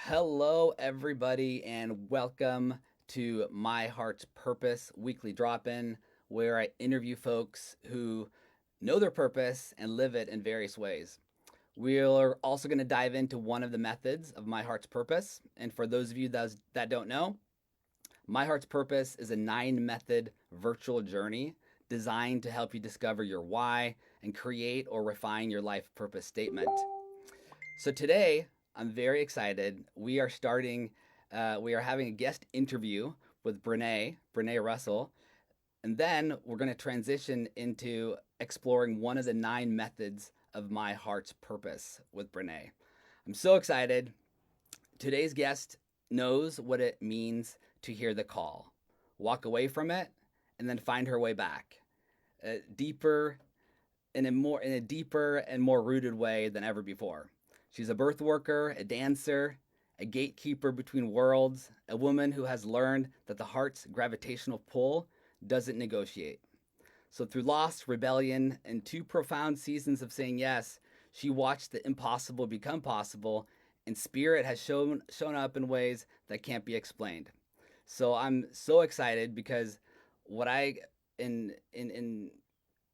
Hello, everybody, and welcome to My Heart's Purpose weekly drop in, where I interview folks who know their purpose and live it in various ways. We're also going to dive into one of the methods of My Heart's Purpose. And for those of you that don't know, My Heart's Purpose is a 9 method virtual journey designed to help you discover your why and create or refine your life purpose statement. So today, I'm very excited. We are having a guest interview with Brenee Roussel, and then we're going to transition into exploring one of the 9 methods of my heart's purpose with Brenee. I'm so excited. Today's guest knows what it means to hear the call, walk away from it, and then find her way back, deeper in a deeper and more rooted way than ever before. She's a birth worker, a dancer, a gatekeeper between worlds, a woman who has learned that the heart's gravitational pull doesn't negotiate. So, through loss, rebellion, and 2 profound seasons of saying yes, she watched the impossible become possible, and spirit has shown up in ways that can't be explained. So, I'm so excited because what I in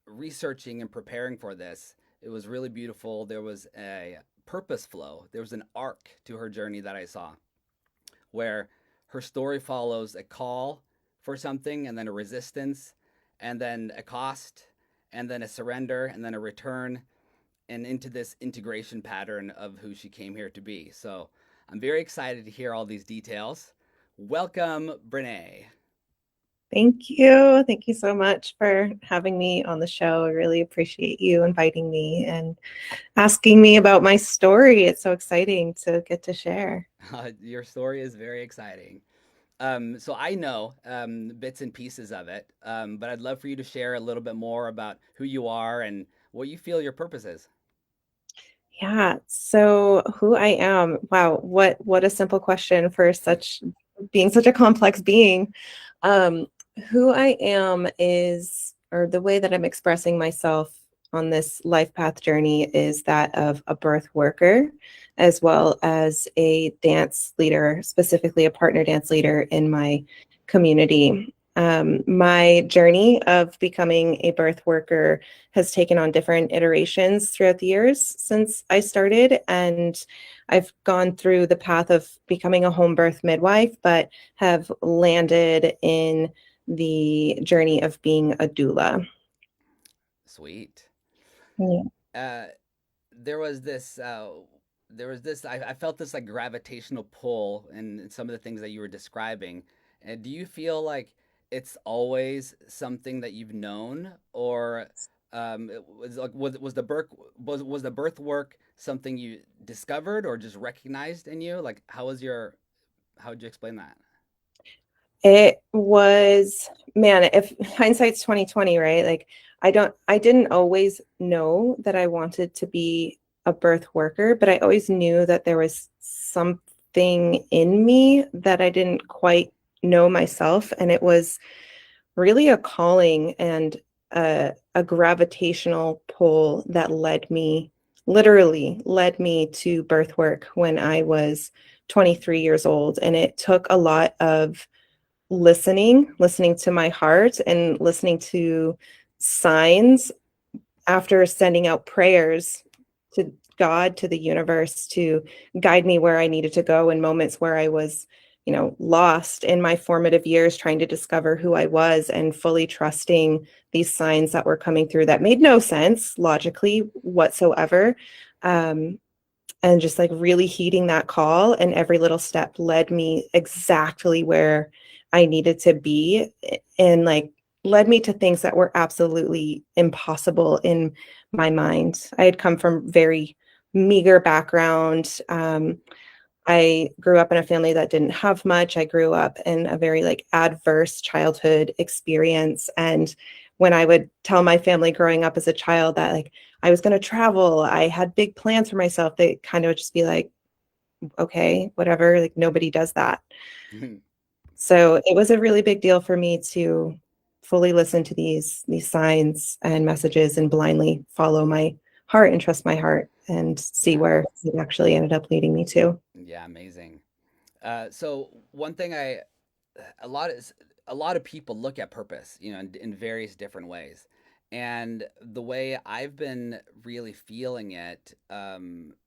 researching and preparing for this, it was really beautiful. There was a purpose flow. There was an arc to her journey that I saw where her story follows a call for something and then a resistance and then a cost and then a surrender and then a return and into this integration pattern of who she came here to be. So I'm very excited to hear all these details. Welcome, Brenee. Thank you. Thank you so much for having me on the show. I really appreciate you inviting me and asking me about my story. It's so exciting to get to share. Your story is very exciting. So I know bits and pieces of it, but I'd love for you to share a little bit more about who you are and what you feel your purpose is. Yeah, so who I am. Wow, what a simple question for such being such a complex being. Um, who I am is, or the way that I'm expressing myself on this life path journey is that of a birth worker, as well as a dance leader, specifically a partner dance leader in my community. My journey of becoming a birth worker has taken on different iterations throughout the years since I started. And I've gone through the path of becoming a home birth midwife, but have landed in the journey of being a doula. Sweet. Yeah. Uh, there was this. I felt this like gravitational pull in some of the things that you were describing. And do you feel like it's always something that you've known, or it was like was the birth work something you discovered or just recognized in you? Like, how would you explain that? It was, man, if hindsight's 2020, right? Like I didn't always know that I wanted to be a birth worker, but I always knew that there was something in me that I didn't quite know myself. And it was really a calling and a gravitational pull that literally led me to birth work when I was 23 years old. And it took a lot of listening to my heart and listening to signs after sending out prayers to God, to the universe, to guide me where I needed to go in moments where I was, lost in my formative years, trying to discover who I was and fully trusting these signs that were coming through that made no sense logically whatsoever. And just like really heeding that call, and every little step led me exactly where I needed to be, and like led me to things that were absolutely impossible in my mind. I had come from very meager background. I grew up in a family that didn't have much. I grew up in a very like adverse childhood experience. And when I would tell my family growing up as a child that like I was going to travel, I had big plans for myself, they kind of would just be like, okay, whatever, like nobody does that. So it was a really big deal for me to fully listen to these signs and messages and blindly follow my heart and trust my heart and see Yeah. where it actually ended up leading me to. Yeah, amazing. So one thing a lot is a lot of people look at purpose, in various different ways. And the way I've been really feeling it,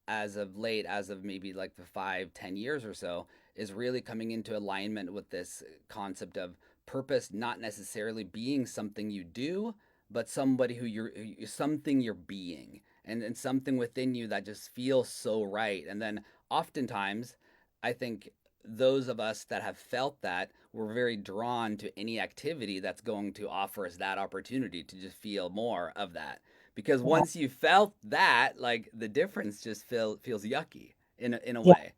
as of late, as of maybe like the 5, 10 years or so, is really coming into alignment with this concept of purpose not necessarily being something you do, but somebody something you're being, and something within you that just feels so right. And then oftentimes, I think those of us that have felt that, we're very drawn to any activity that's going to offer us that opportunity to just feel more of that. Because Yeah. once you felt that, like the difference just feels yucky in a Yeah. way.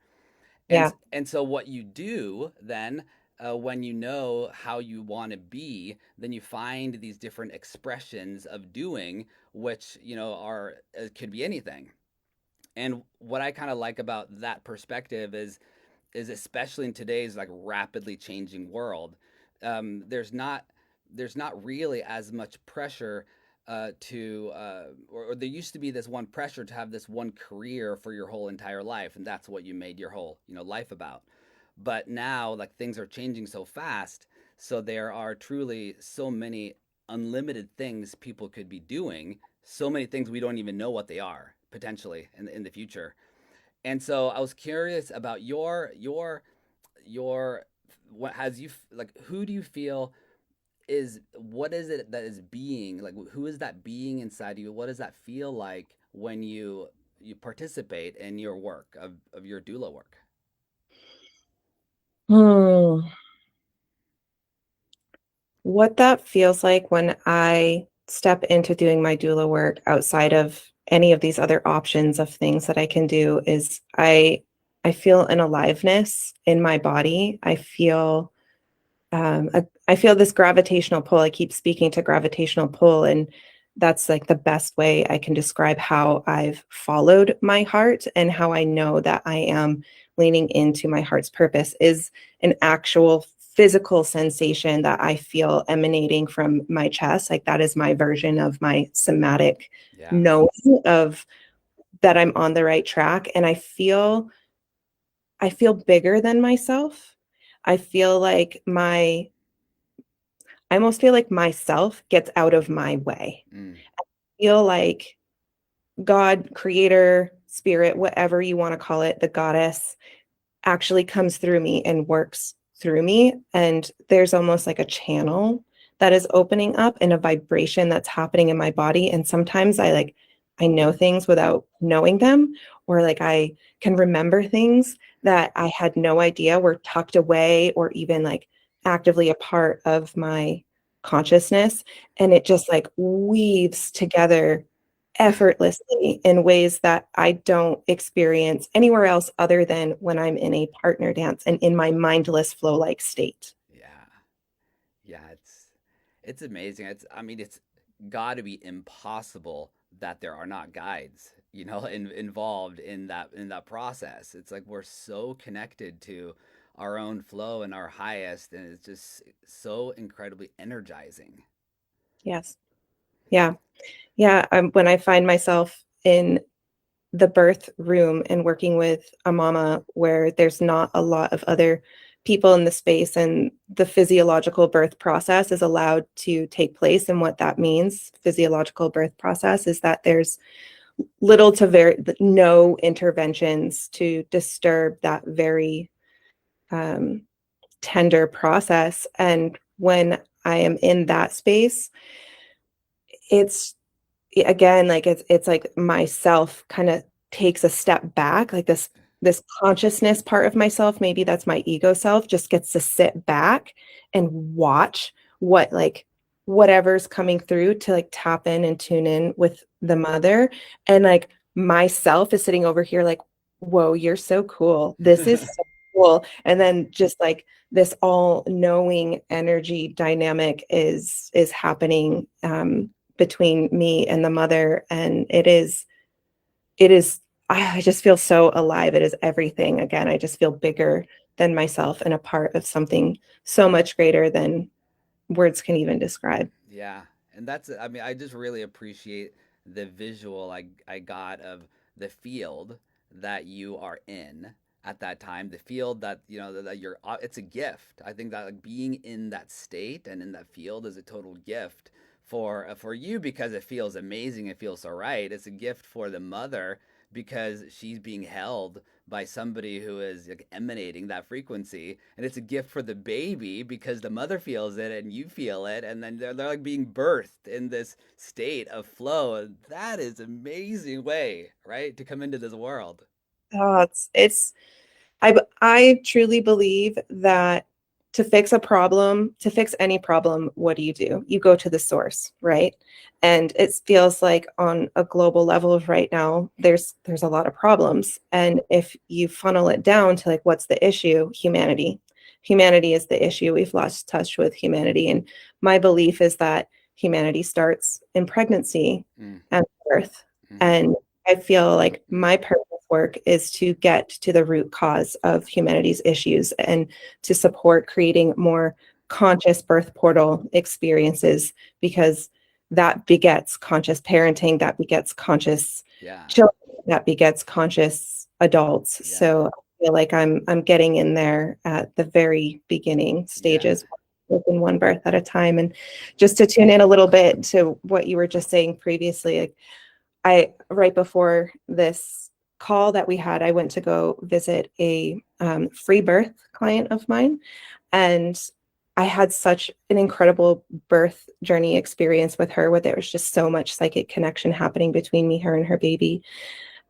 And Yeah. and so what you do then, when you know how you want to be, then you find these different expressions of doing, which are could be anything. And what I kind of like about that perspective is especially in today's like rapidly changing world, there's not really as much pressure or there used to be this one pressure to have this one career for your whole entire life, and that's what you made your whole life about. But now, like, things are changing so fast, so there are truly so many unlimited things people could be doing, so many things we don't even know what they are potentially in the future. And so I was curious about your what has you like who do you feel is what is it that is being like who is that being inside of you? What does that feel like when you participate in your work of your doula work? Hmm. What that feels like when I step into doing my doula work outside of any of these other options of things that I can do is I feel an aliveness in my body. I feel this gravitational pull. I keep speaking to gravitational pull, and that's like the best way I can describe how I've followed my heart and how I know that I am leaning into my heart's purpose is an actual physical sensation that I feel emanating from my chest. Like that is my version of my somatic Yeah. knowing of that I'm on the right track. And I feel bigger than myself. I feel like I almost feel like myself gets out of my way. Mm. Feel like God, creator, spirit, whatever you want to call it, the goddess actually comes through me and works through me. And there's almost like a channel that is opening up and a vibration that's happening in my body. And sometimes I know things without knowing them, or like I can remember things that I had no idea were tucked away or even like actively a part of my consciousness. And it just like weaves together effortlessly in ways that I don't experience anywhere else other than when I'm in a partner dance and in my mindless flow like state. Yeah. Yeah, it's amazing. It's got to be impossible that there are not guides, involved in that process. It's like we're so connected to our own flow and our highest, and it's just so incredibly energizing. Yes. Yeah. Yeah. When I find myself in the birth room and working with a mama where there's not a lot of other people in the space and the physiological birth process is allowed to take place. And what that means, physiological birth process, is that there's little to very no interventions to disturb that very um, tender process. And when I am in that space, it's again like it's like myself kind of takes a step back, like this consciousness part of myself, maybe that's my ego self, just gets to sit back and watch what like whatever's coming through to like tap in and tune in with the mother. And like myself is sitting over here like, whoa, you're so cool, this is so cool. And then just like this all knowing energy dynamic is happening between me and the mother. And it is I just feel so alive. It is everything. Again, I just feel bigger than myself and a part of something so much greater than words can even describe. Yeah, and I just really appreciate the visual I got of the field that you are in. at that time, to feel that, you know, that you're, it's a gift. I think that like being in that state and in that field is a total gift for you, because it feels amazing. It feels so right. It's a gift for the mother because she's being held by somebody who is like emanating that frequency, and it's a gift for the baby because the mother feels it and you feel it, and then they're like being birthed in this state of flow. And that is an amazing way, right, to come into this world. Oh, it's I truly believe that to fix a problem, to fix any problem, what do? You go to the source, right? And it feels like on a global level right now, there's a lot of problems. And if you funnel it down to like what's the issue? Humanity. Humanity is the issue. We've lost touch with humanity. And my belief is that humanity starts in pregnancy Mm, and birth. mm-hmm. And I feel like my purpose work is to get to the root cause of humanity's issues and to support creating more conscious birth portal experiences, because that begets conscious parenting, that begets conscious Yeah, children, that begets conscious adults. yeah, So I feel like I'm getting in there at the very beginning yeah. stages, within one birth at a time. And just to tune in a little bit to what you were just saying previously, like I right before this call that we had, I went to go visit a free birth client of mine, and I had such an incredible birth journey experience with her, where there was just so much psychic connection happening between me, her, and her baby.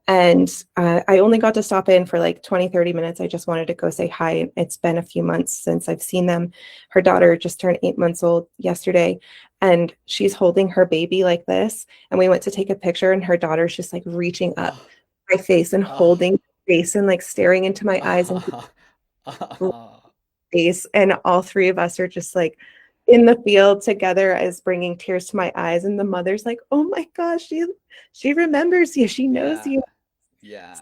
And I only got to stop in for like 20, 30 minutes. I just wanted to go say hi. It's been a few months since I've seen them. Her daughter just turned 8 months old yesterday, and she's holding her baby like this. And we went to take a picture, and her daughter's just like reaching up Oh, my face and oh, holding my face and like staring into my eyes and oh, oh. face. And all three of us are just like in the field together, as bringing tears to my eyes. And the mother's like, "Oh my gosh, she remembers you. She knows Yeah, you." yeah,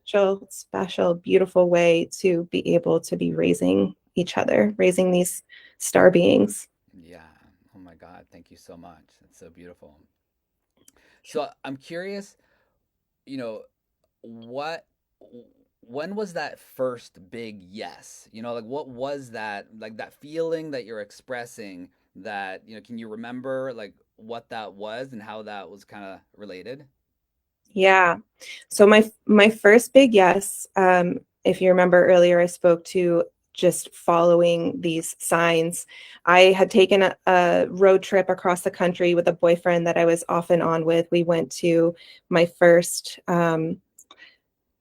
Special, special, beautiful way to be able to be raising each other, raising these star beings. yeah. Oh my God, thank you so much. That's so beautiful. So I'm curious, you know, what when was that first big yes? You know, like what was that, like that feeling that you're expressing, that, you know, can you remember like what that was and how that was kind of related? Yeah. So my first big yes, if you remember earlier, I spoke to just following these signs. I had taken a road trip across the country with a boyfriend that I was off and on with. We went to my first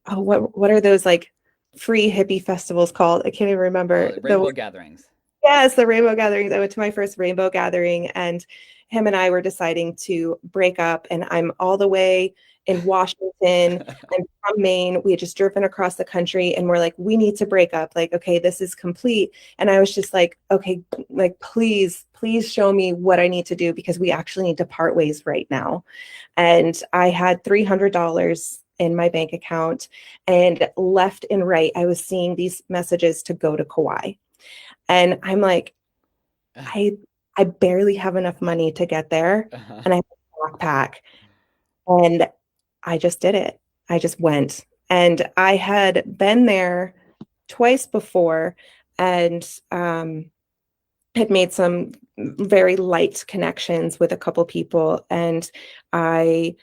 oh, what are those like free hippie festivals called? I can't even Oh, remember the the rainbow gatherings. Yes, the rainbow gatherings. I went to my first rainbow gathering, and him and I were deciding to break up. And I'm all the way in Washington. I'm from Maine. We had just driven across the country, and we're like, we need to break up. Like, okay, this is complete. And I was just like, okay, like, please, please show me what I need to do, because we actually need to part ways right now. And I had $300 in my bank account, and left and right, I was seeing these messages to go to Kauai. And I'm like, I I barely have enough money to get there, Uh-huh. and I have a backpack. And I just did it. I just went. And I had been there twice before, and had made some very light connections with a couple people. And I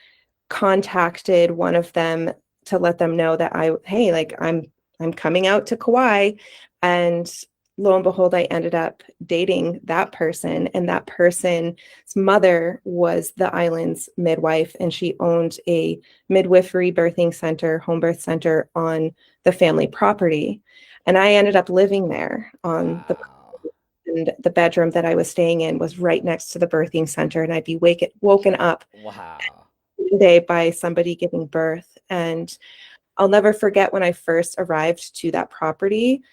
contacted one of them to let them know that hey, like I'm coming out to Kauai. And lo and behold, I ended up dating that person, and that person's mother was the island's midwife, and she owned a midwifery birthing center, home birth center on the family property. And I ended up living there on the Wow. and the bedroom that I was staying in was right next to the birthing center, and I'd be woken up Wow. one day by somebody giving birth. And I'll never forget when I first arrived to that property.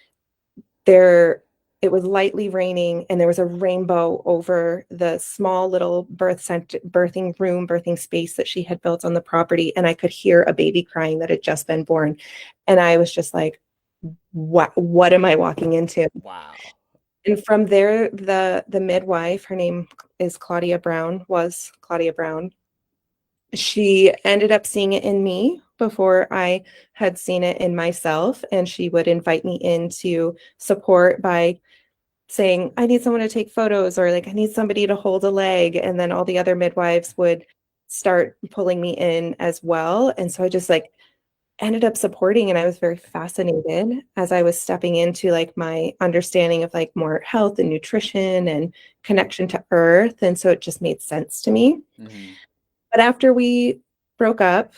There, it was lightly raining, and there was a rainbow over the small little birth center, birthing room, birthing space that she had built on the property. And I could hear a baby crying that had just been born. And I was just like, what am I walking into? Wow. And from there, the midwife, her name is Claudia Brown, was Claudia Brown. She ended up seeing it in me. before I had seen it in myself. And she would invite me into support by saying, I need someone to take photos, or like, I need somebody to hold a leg. And then all the other midwives would start pulling me in as well. And so I just like ended up supporting, and I was very fascinated as I was stepping into like my understanding of like more health and nutrition and connection to earth. And so it just made sense to me. Mm-hmm. But after we broke up,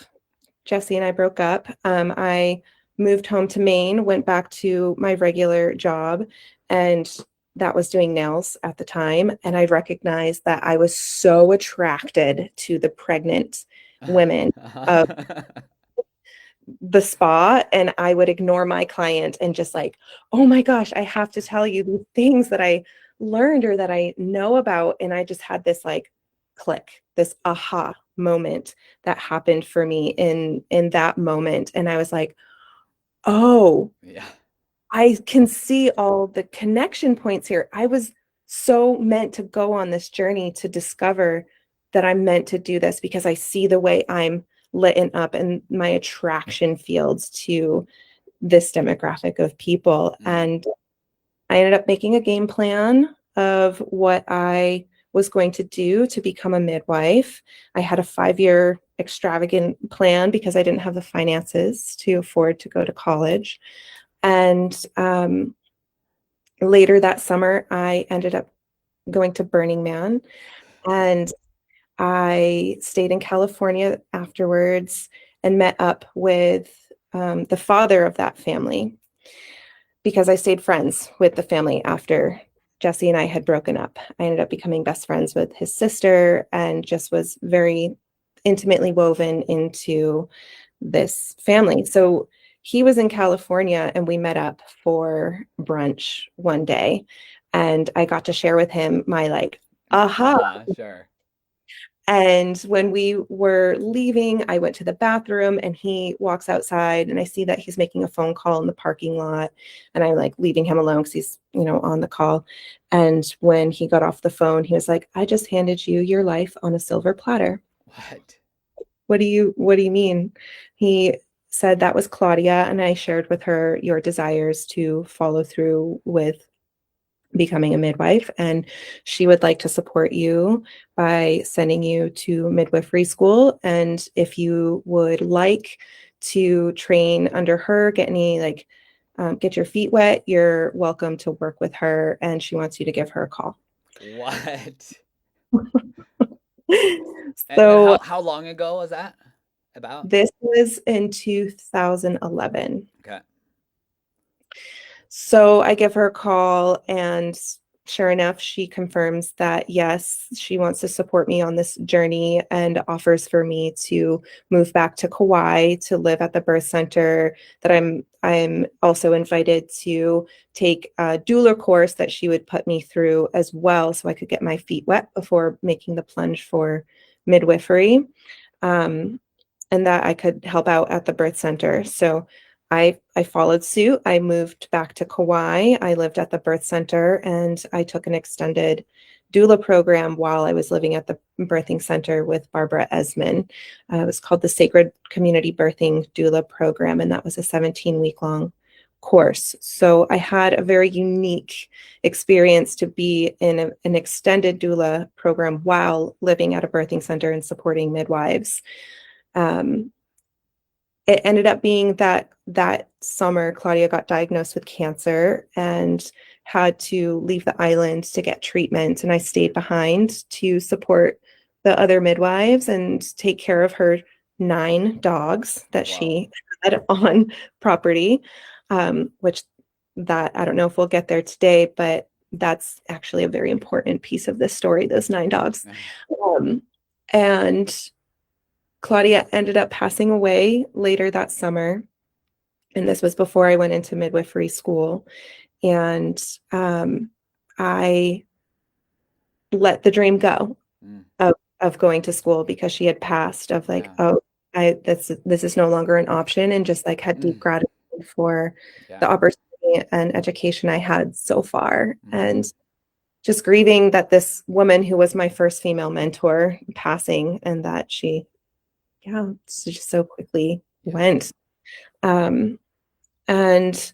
Jesse and I broke up, I moved home to Maine, went back to my regular job, and that was doing nails at the time. And I recognized that I was so attracted to the pregnant women of the spa, and I would ignore my client and just like, oh my gosh, I have to tell you these things that I learned or that I know about. And I just had this like click, this aha moment that happened for me in that moment. And I was like, oh, Yeah. I can see all the connection points here. I was so meant to go on this journey to discover that I'm meant to do this, because I see the way I'm lit up and my attraction fields to this demographic of people. Mm. And I ended up making a game plan of what I was going to do to become a midwife. I had a 5-year extravagant plan because I didn't have the finances to afford to go to college. And later that summer, I ended up going to Burning Man, and I stayed in California afterwards and met up with the father of that family, because I stayed friends with the family after Jesse and I had broken up. I ended up becoming best friends with his sister and just was very intimately woven into this family. So he was in California and we met up for brunch one day. And I got to share with him my like, aha. Sure. And when we were leaving, I went to the bathroom and he walks outside and I see that he's making a phone call in the parking lot, and I'm like leaving him alone because he's, on the call. And when he got off the phone, he was like, I just handed you your life on a silver platter. What? What do you mean? He said that was Claudia, and I shared with her your desires to follow through with becoming a midwife, and she would like to support you by sending you to midwifery school. And if you would like to train under her, get your feet wet, you're welcome to work with her, and she wants you to give her a call. What? And So how long ago was that? About? this was in 2011. Okay. So I give her a call, and sure enough, she confirms that yes, she wants to support me on this journey and offers for me to move back to Kauai to live at the birth center. That I'm also invited to take a doula course that she would put me through as well, so I could get my feet wet before making the plunge for midwifery. And that I could help out at the birth center. So I followed suit. I moved back to Kauai. I lived at the birth center, and I took an extended doula program while I was living at the birthing center with Barbara Esmond. It was called the Sacred Community Birthing Doula Program, and that was a 17-week long course. So I had a very unique experience to be in an extended doula program while living at a birthing center and supporting midwives. It ended up being that summer, Claudia got diagnosed with cancer and had to leave the island to get treatment. And I stayed behind to support the other midwives and take care of her 9 dogs that Wow. she had on property, which that I don't know if we'll get there today, but that's actually a very important piece of this story, those 9 dogs. And Claudia ended up passing away later that summer. And this was before I went into midwifery school. And I let the dream go Mm. of going to school because she had passed, of like, Yeah. oh, this is no longer an option, and just like had deep Mm. gratitude for Yeah. the opportunity and education I had so far. Mm-hmm. And just grieving that this woman who was my first female mentor passing, and that she, yeah, so just so quickly Yeah. went. Um, and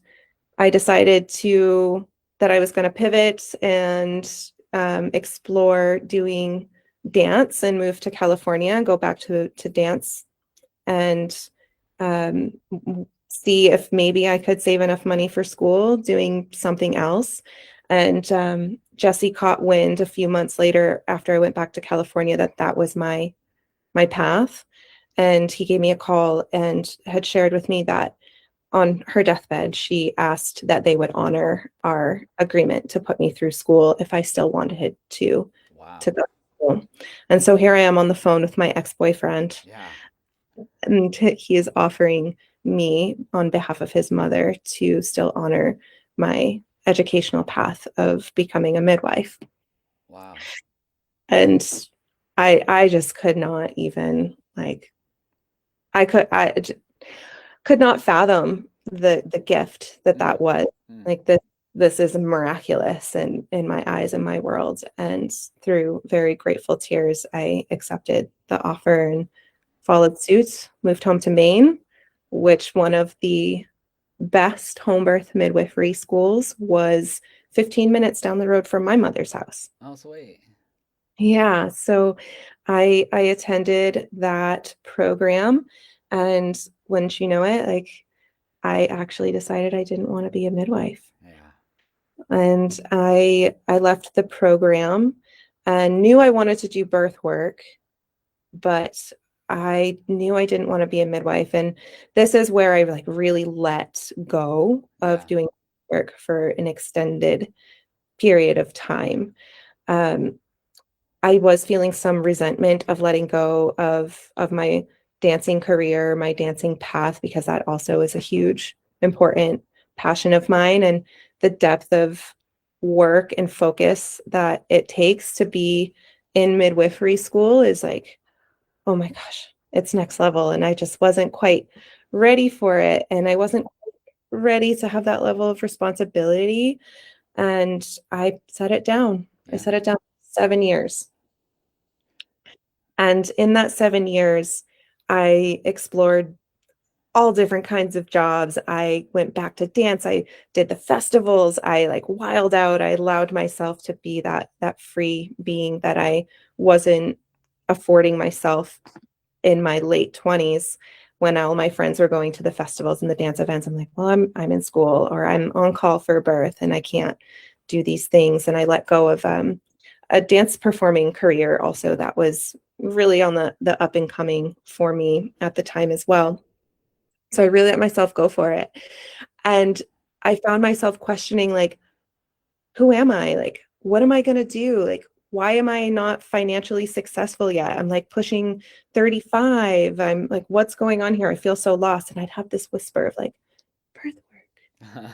I decided that I was going to pivot and explore doing dance and move to California and go back to dance and um, see if maybe I could save enough money for school doing something else. And Jesse caught wind a few months later after I went back to California that that was my path. And he gave me a call and had shared with me that on her deathbed, she asked that they would honor our agreement to put me through school if I still wanted to Wow. go to school. And so here I am on the phone with my ex-boyfriend, Yeah. and he is offering me on behalf of his mother to still honor my educational path of becoming a midwife. Wow. And I just could not even like I could not fathom the gift that Mm. that was. Mm. Like this is miraculous in my eyes and my world. And through very grateful tears, I accepted the offer and followed suit, moved home to Maine, which one of the best home birth midwifery schools was 15 minutes down the road from my mother's house. Oh, sweet. Yeah, so I attended that program, and wouldn't you know it, like I actually decided I didn't want to be a midwife. Yeah. And I left the program and knew I wanted to do birth work, but I knew I didn't want to be a midwife. And this is where I like really let go of Yeah. doing work for an extended period of time. Um, I was feeling some resentment of letting go of my dancing career, my dancing path, because that also is a huge, important passion of mine. And the depth of work and focus that it takes to be in midwifery school is like, oh my gosh, it's next level. And I just wasn't quite ready for it. And I wasn't ready to have that level of responsibility. And I set it down. I Yeah. set it down 7 years. And in that 7 years, I explored all different kinds of jobs. I went back to dance. I did the festivals. I like wild out. I allowed myself to be that free being that I wasn't affording myself in my late 20s when all my friends were going to the festivals and the dance events. I'm like, well, I'm in school or I'm on call for birth and I can't do these things. And I let go of a dance performing career also that was really on the up and coming for me at the time as well. So I really let myself go for it. And I found myself questioning like, who am I? Like, what am I going to do? Like, why am I not financially successful yet? I'm like pushing 35. I'm like, what's going on here? I feel so lost. And I'd have this whisper of like, birth work,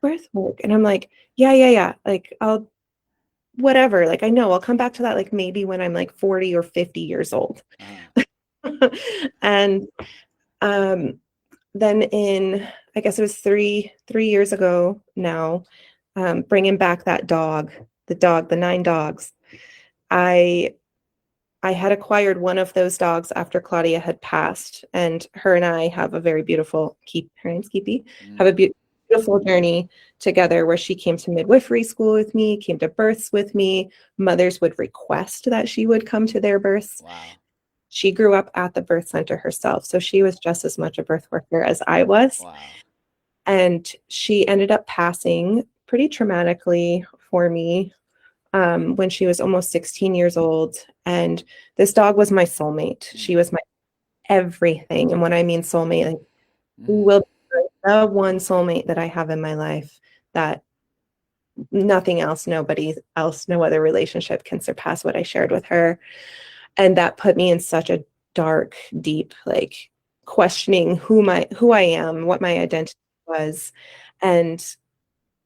birth work. And I'm like, yeah, yeah, yeah. Like, I'll, whatever. Like, I know I'll come back to that, like, maybe when I'm like 40 or 50 years old. And um, then I guess it was three years ago now, bringing back that the 9 dogs. I I had acquired one of those dogs after Claudia had passed, and her and I have a very beautiful her name's Keepy, have a Mm. beautiful journey together where she came to midwifery school with me, came to births with me. Mothers would request that she would come to their births. Wow. She grew up at the birth center herself, so she was just as much a birth worker as I was. Wow. And she ended up passing pretty traumatically for me when she was almost 16 years old. And this dog was my soulmate. She Mm. was my everything. And when I mean soulmate, like Mm. will be the one soulmate that I have in my life that nothing else, nobody else, no other relationship can surpass what I shared with her. And that put me in such a dark, deep, like questioning who I am, what my identity was. And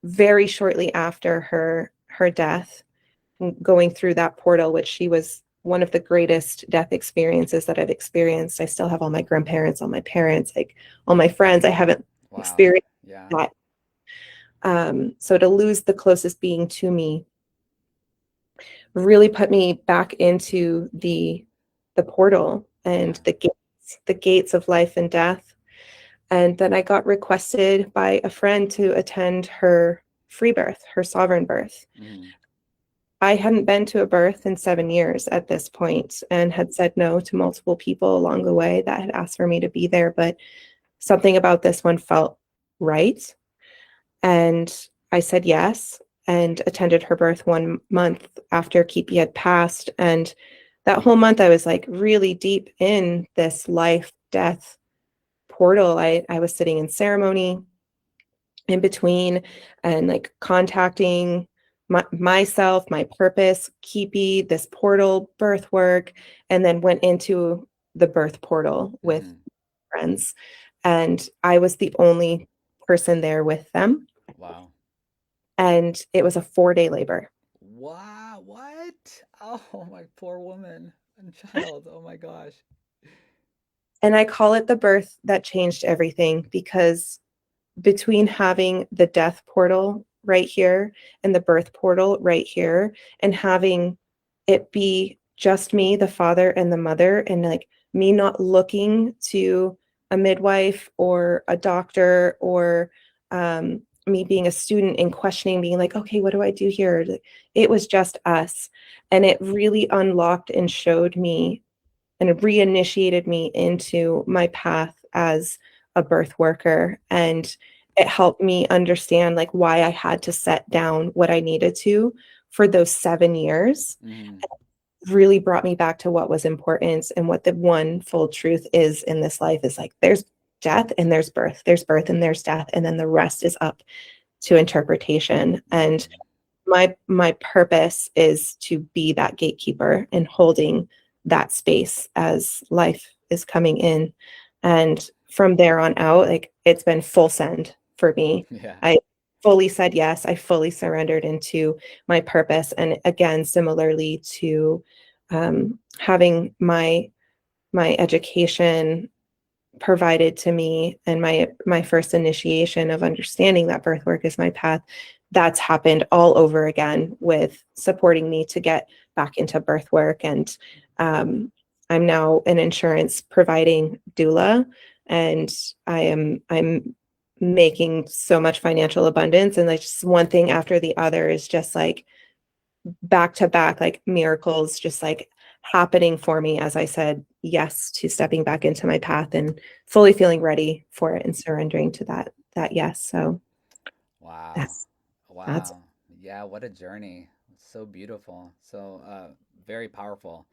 very shortly after her death, going through that portal, which she was one of the greatest death experiences that I've experienced. I still have all my grandparents, all my parents, like all my friends. I haven't Wow. experienced Yeah. that. So to lose the closest being to me really put me back into the portal and Yeah. the gates the gates of life and death. And then I got requested by a friend to attend her free birth, her sovereign birth. Mm-hmm. I hadn't been to a birth in 7 years at this point and had said no to multiple people along the way that had asked for me to be there. But something about this one felt right. And I said yes and attended her birth 1 month after Kipi had passed. And that whole month, I was like really deep in this life death portal. I was sitting in ceremony in between and like contacting myself, my purpose, Kipi, this portal, birth work, and then went into the birth portal with Mm-hmm. friends. And I was the only person there with them. Wow. And it was a 4 day labor. Wow. What? Oh, my poor woman and child. Oh my gosh. And I call it the birth that changed everything because between having the death portal right here and the birth portal right here, and having it be just me, the father and the mother, and like me not looking to a midwife or a doctor or me being a student and questioning, being like, okay, what do I do here? It was just us. And it really unlocked and showed me and reinitiated me into my path as a birth worker. And it helped me understand like why I had to set down what I needed to for those 7 years. Mm-hmm. Really brought me back to what was important and what the one full truth is in this life is like there's death and there's birth and there's death, and then the rest is up to interpretation. And Mm-hmm. my purpose is to be that gatekeeper and holding that space as life is coming in. And from there on out, like it's been full send for me. Yeah. I fully said yes. I fully surrendered into my purpose. And again, similarly to having my education provided to me and my first initiation of understanding that birth work is my path, that's happened all over again with supporting me to get back into birth work. And I'm now an insurance providing doula, and I'm making so much financial abundance, and like just one thing after the other is just like back to back, like miracles just like happening for me as I said yes to stepping back into my path and fully feeling ready for it and surrendering to that yes. So Wow. that's that's Wow. Yeah, what a journey. So beautiful. So very powerful.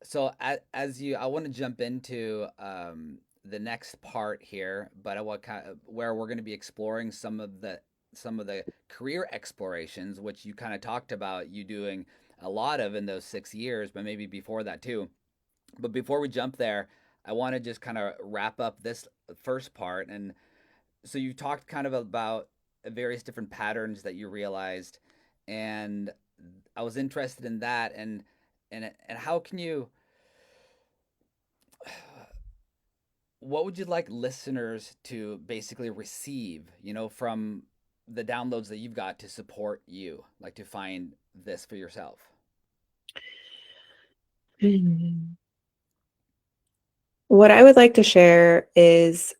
So as you, I want to jump into the next part here, but I want kind of where we're going to be exploring some of the career explorations, which you kind of talked about you doing a lot of in those 6 years, but maybe before that too. But before we jump there, I want to just kind of wrap up this first part. And so you talked kind of about various different patterns that you realized, and I was interested in that. And how can you what would you like listeners to basically receive, from the downloads that you've got to support you, like to find this for yourself? what I would like to share is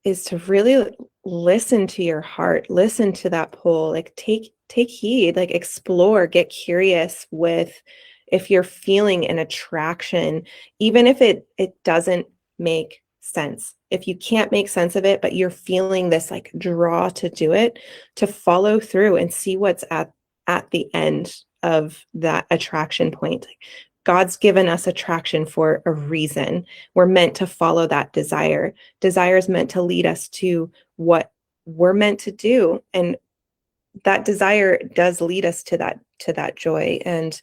to really listen to your heart, listen to that pull, like take heed, like explore, get curious with if you're feeling an attraction, even if it doesn't make sense. If you can't make sense of it, but you're feeling this like draw to do it, to follow through and see what's at the end of that attraction point. God's given us attraction for a reason. We're meant to follow that desire. Desire is meant to lead us to what we're meant to do, and that desire does lead us to that joy. And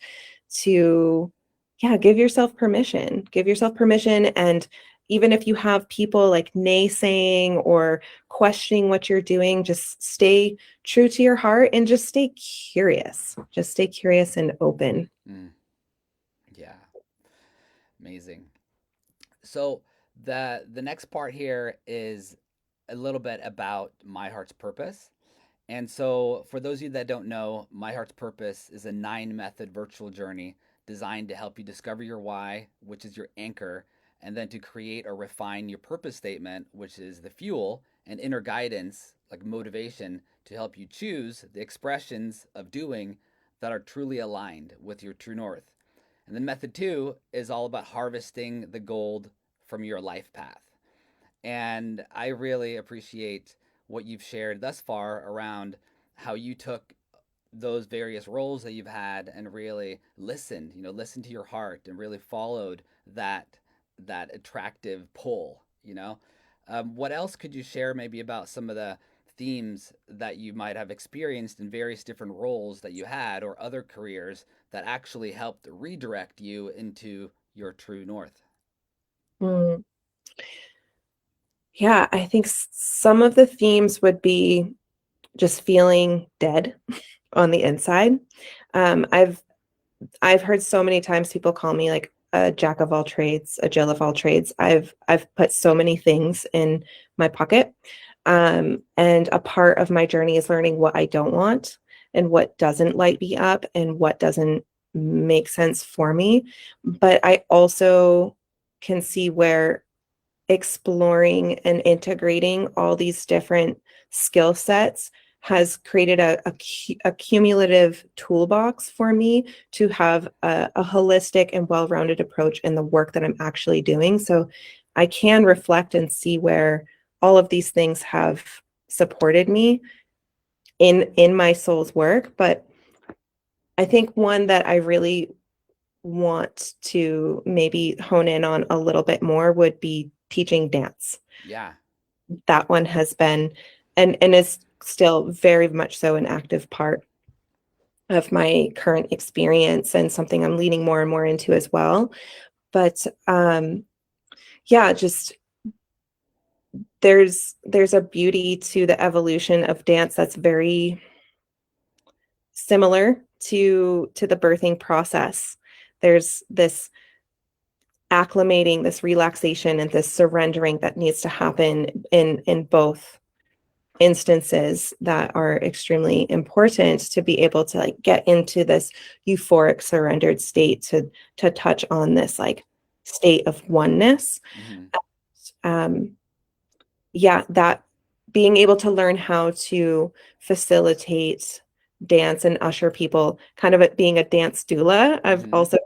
to yeah, give yourself permission. And even if you have people like naysaying or questioning what you're doing, just stay true to your heart and just stay curious and open. Mm, yeah, amazing. So the next part here is a little bit about My Heart's Purpose. And so, for those of you that don't know, My Heart's Purpose is a 9 method virtual journey designed to help you discover your why, which is your anchor, and then to create or refine your purpose statement, which is the fuel, and inner guidance, like motivation, to help you choose the expressions of doing that are truly aligned with your true north. And then method two is all about harvesting the gold from your life path. And I really appreciate what you've shared thus far around how you took those various roles that you've had and really listened, listened to your heart and really followed that attractive pull, what else could you share maybe about some of the themes that you might have experienced in various different roles that you had or other careers that actually helped redirect you into your true north? Mm. Yeah, I think some of the themes would be just feeling dead on the inside. I've heard so many times people call me like a jack of all trades, a Jill of all trades. I've put so many things in my pocket. And a part of my journey is learning what I don't want and what doesn't light me up and what doesn't make sense for me. But I also can see where exploring and integrating all these different skill sets has created a cumulative toolbox for me to have a holistic and well-rounded approach in the work that I'm actually doing. So I can reflect and see where all of these things have supported me in my soul's work. But I think one that I really want to maybe hone in on a little bit more would be teaching dance. Yeah. That one has been and is still very much so an active part of my current experience and something I'm leaning more and more into as well. But yeah, just there's a beauty to the evolution of dance that's very similar to the birthing process. There's this acclimating, this relaxation, and this surrendering that needs to happen in both instances that are extremely important to be able to like get into this euphoric surrendered state to touch on this like state of oneness. Mm-hmm. um yeah, that being able to learn how to facilitate dance and usher people, kind of it being a dance doula. I've Mm-hmm. also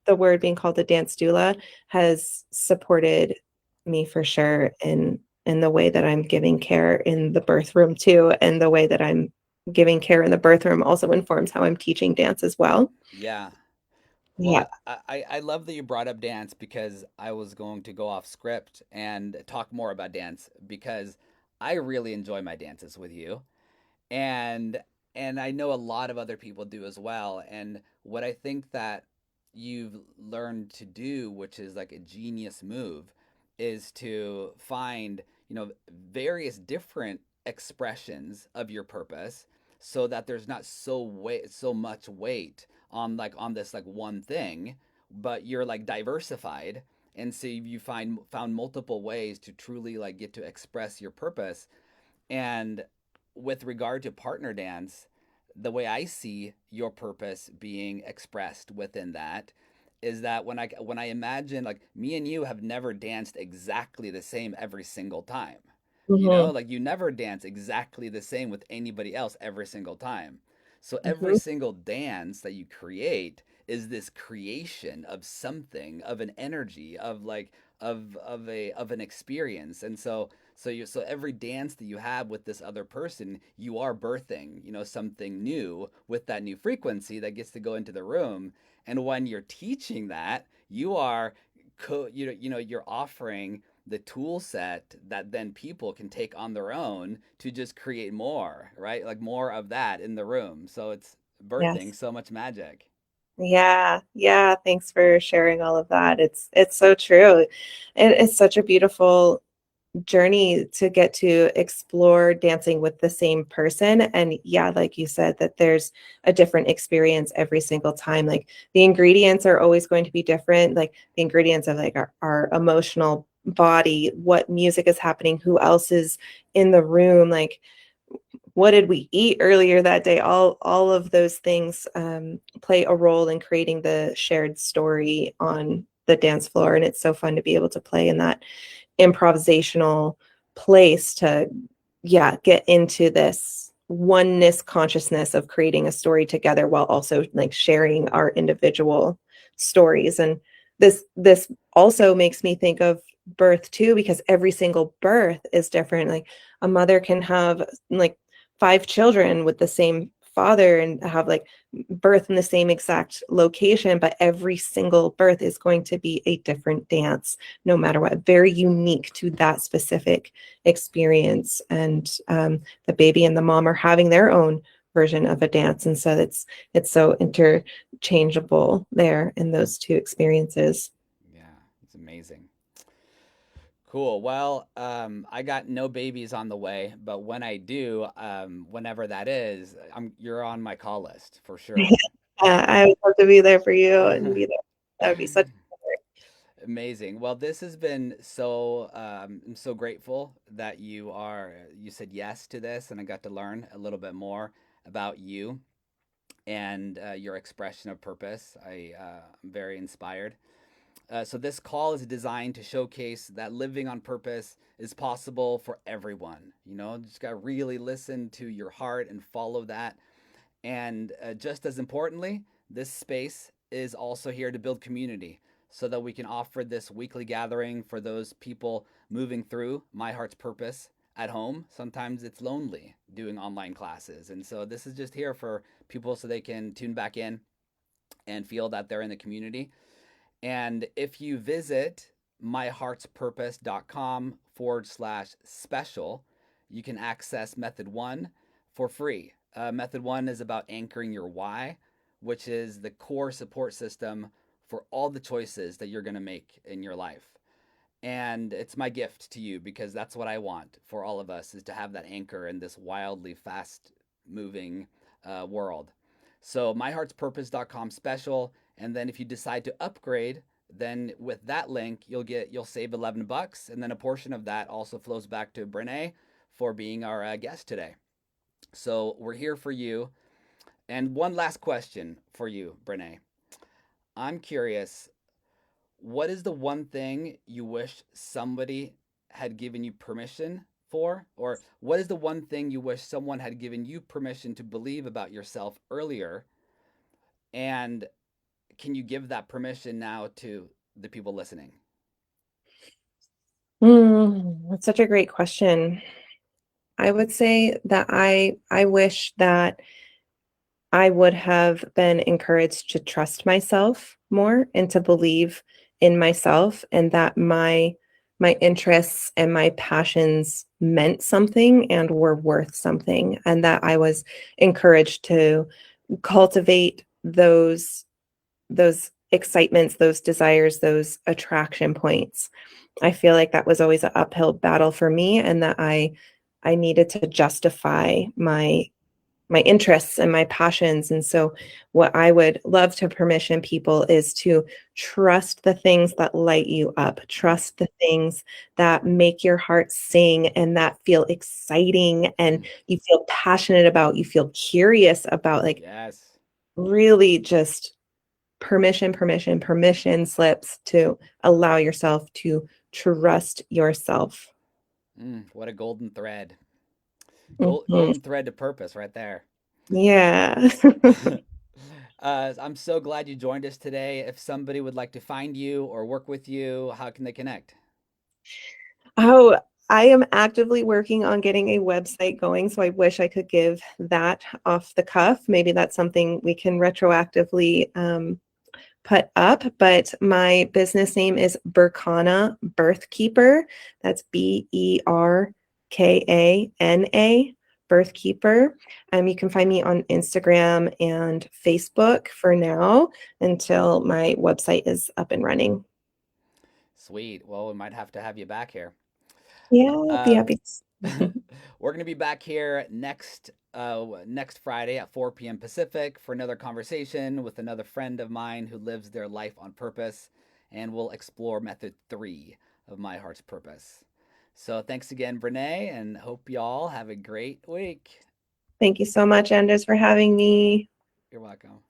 the word being called a dance doula has supported me for sure in the way that I'm giving care in the birth room too, and the way that I'm giving care in the birth room also informs how I'm teaching dance as well. Yeah. Yeah. Well, I love that you brought up dance because I was going to go off script and talk more about dance because I really enjoy my dances with you. And I know a lot of other people do as well. And what I think that you've learned to do, which is like a genius move, is to find, various different expressions of your purpose so that there's not so much weight on on this like one thing, but you're like diversified, and so you found multiple ways to truly like get to express your purpose. And with regard to partner dance, the way I see your purpose being expressed within that is that when I imagine like me and you have never danced exactly the same every single time. Hmm. Like you never dance exactly the same with anybody else every single time. So every Hmm. single dance that you create is this creation of something, of an energy, of like of an experience. And so every dance that you have with this other person, you are birthing, something new with that new frequency that gets to go into the room. And when you're teaching that, you are you're offering the tool set that then people can take on their own to just create more, right? Like more of that in the room. So it's birthing Yes. so much magic. Yeah, yeah, thanks for sharing all of that. It's so true. And it's such a beautiful journey to get to explore dancing with the same person. And yeah, like you said, that there's a different experience every single time. Like the ingredients are always going to be different. Like the ingredients of like our emotional body, what music is happening, who else is in the room, like what did we eat earlier that day, all of those things play a role in creating the shared story the dance floor. And it's so fun to be able to play in that improvisational place to, yeah, get into this oneness consciousness of creating a story together while also like sharing our individual stories. And this also makes me think of birth too, because every single birth is different. Like a mother can have like 5 children with the same father and have like birth in the same exact location, but every single birth is going to be a different dance, no matter what, very unique to that specific experience. And the baby and the mom are having their own version of a dance, and so it's so interchangeable there in those two experiences. Yeah, it's amazing. Cool. Well, I got no babies on the way, but when I do, whenever that is, you're on my call list for sure. I would love to be there for you and be there. That would be such. Amazing. Well, this has been so I'm so grateful that you said yes to this and I got to learn a little bit more about you and your expression of purpose. I'm very inspired. So this call is designed to showcase that living on purpose is possible for everyone. You know, just got to really listen to your heart and follow that. And just as importantly, this space is also here to build community so that we can offer this weekly gathering for those people moving through My Heart's Purpose at home. Sometimes it's lonely doing online classes. And so this is just here for people so they can tune back in and feel that they're in the community. And if you visit myheartspurpose.com/special, you can access method one for free. Method one is about anchoring your why, which is the core support system for all the choices that you're going to make in your life. And it's my gift to you because that's what I want for all of us is to have that anchor in this wildly fast moving world. So myheartspurpose.com special. And then if you decide to upgrade, then with that link, you'll save $11. And then a portion of that also flows back to Brenee for being our guest today. So we're here for you. And one last question for you, Brenee. I'm curious, what is the one thing you wish somebody had given you permission for? Or what is the one thing you wish someone had given you permission to believe about yourself earlier? And can you give that permission now to the people listening? That's such a great question. I would say that I wish that I would have been encouraged to trust myself more and to believe in myself, and that my interests and my passions meant something and were worth something, and that I was encouraged to cultivate those excitements, those desires, those attraction points. I feel like that was always an uphill battle for me, and that I needed to justify my interests and my passions. And so what I would love to permission people is to trust the things that light you up, trust the things that make your heart sing and that feel exciting and Mm, you feel passionate about, you feel curious about, like yes. really just permission slips to allow yourself to trust yourself. What a golden thread. Mhm. Golden thread to purpose right there. Yeah. I'm so glad you joined us today. If somebody would like to find you or work with you, how can they connect? Oh, I am actively working on getting a website going, so I wish I could give that off the cuff. Maybe that's something we can retroactively put up, but my business name is Berkana Birthkeeper. That's Berkana Birthkeeper. You can find me on Instagram and Facebook for now until my website is up and running. Sweet. Well, we might have to have you back here. Yeah, I'd be Uh, happy. we're going to be back here next Friday at 4 p.m. Pacific for another conversation with another friend of mine who lives their life on purpose, and we'll explore method 3 of My Heart's Purpose. So thanks again, Brenee, and hope y'all have a great week. Thank you so much, Anders, for having me. You're welcome.